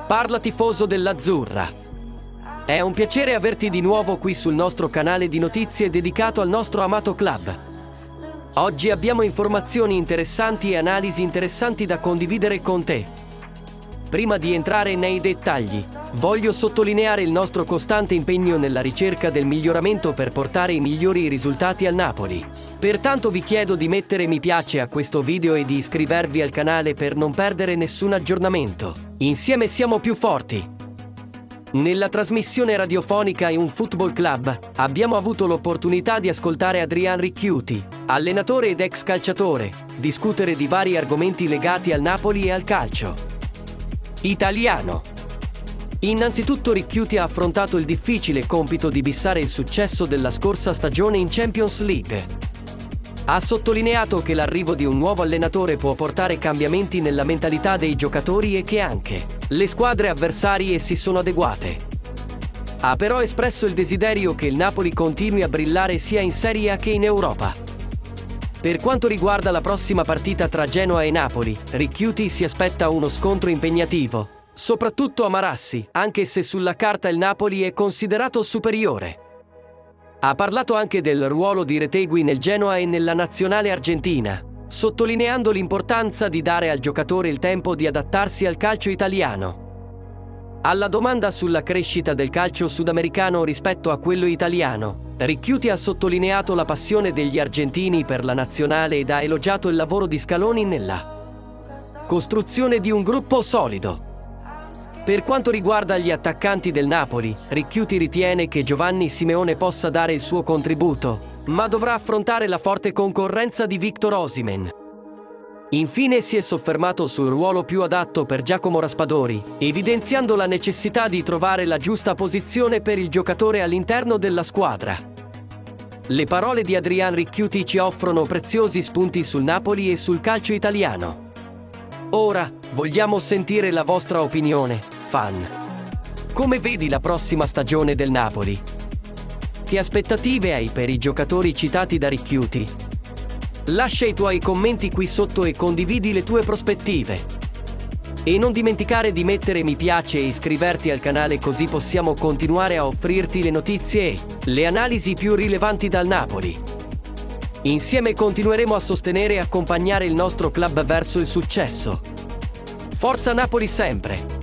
Parla tifoso dell'Azzurra. È un piacere averti di nuovo qui sul nostro canale di notizie dedicato al nostro amato club. Oggi abbiamo informazioni interessanti e analisi interessanti da condividere con te. Prima di entrare nei dettagli, voglio sottolineare il nostro costante impegno nella ricerca del miglioramento per portare i migliori risultati al Napoli. Pertanto vi chiedo di mettere mi piace a questo video e di iscrivervi al canale per non perdere nessun aggiornamento. Insieme siamo più forti! Nella trasmissione radiofonica In un Football Club abbiamo avuto l'opportunità di ascoltare Adrian Ricchiuti, allenatore ed ex calciatore, discutere di vari argomenti legati al Napoli e al calcio italiano. Innanzitutto Ricchiuti ha affrontato il difficile compito di bissare il successo della scorsa stagione in Champions League. Ha sottolineato che l'arrivo di un nuovo allenatore può portare cambiamenti nella mentalità dei giocatori e che anche le squadre avversarie si sono adeguate. Ha però espresso il desiderio che il Napoli continui a brillare sia in Serie A che in Europa. Per quanto riguarda la prossima partita tra Genoa e Napoli, Ricchiuti si aspetta uno scontro impegnativo, soprattutto a Marassi, anche se sulla carta il Napoli è considerato superiore. Ha parlato anche del ruolo di Retegui nel Genoa e nella nazionale argentina, sottolineando l'importanza di dare al giocatore il tempo di adattarsi al calcio italiano. Alla domanda sulla crescita del calcio sudamericano rispetto a quello italiano, Ricchiuti ha sottolineato la passione degli argentini per la nazionale ed ha elogiato il lavoro di Scaloni nella costruzione di un gruppo solido. Per quanto riguarda gli attaccanti del Napoli, Ricchiuti ritiene che Giovanni Simeone possa dare il suo contributo, ma dovrà affrontare la forte concorrenza di Victor Osimhen. Infine si è soffermato sul ruolo più adatto per Giacomo Raspadori, evidenziando la necessità di trovare la giusta posizione per il giocatore all'interno della squadra. Le parole di Adrian Ricchiuti ci offrono preziosi spunti sul Napoli e sul calcio italiano. Ora, vogliamo sentire la vostra opinione, fan. Come vedi la prossima stagione del Napoli? Che aspettative hai per i giocatori citati da Ricchiuti? Lascia i tuoi commenti qui sotto e condividi le tue prospettive. E non dimenticare di mettere mi piace e iscriverti al canale così possiamo continuare a offrirti le notizie e le analisi più rilevanti dal Napoli. Insieme continueremo a sostenere e accompagnare il nostro club verso il successo. Forza Napoli sempre!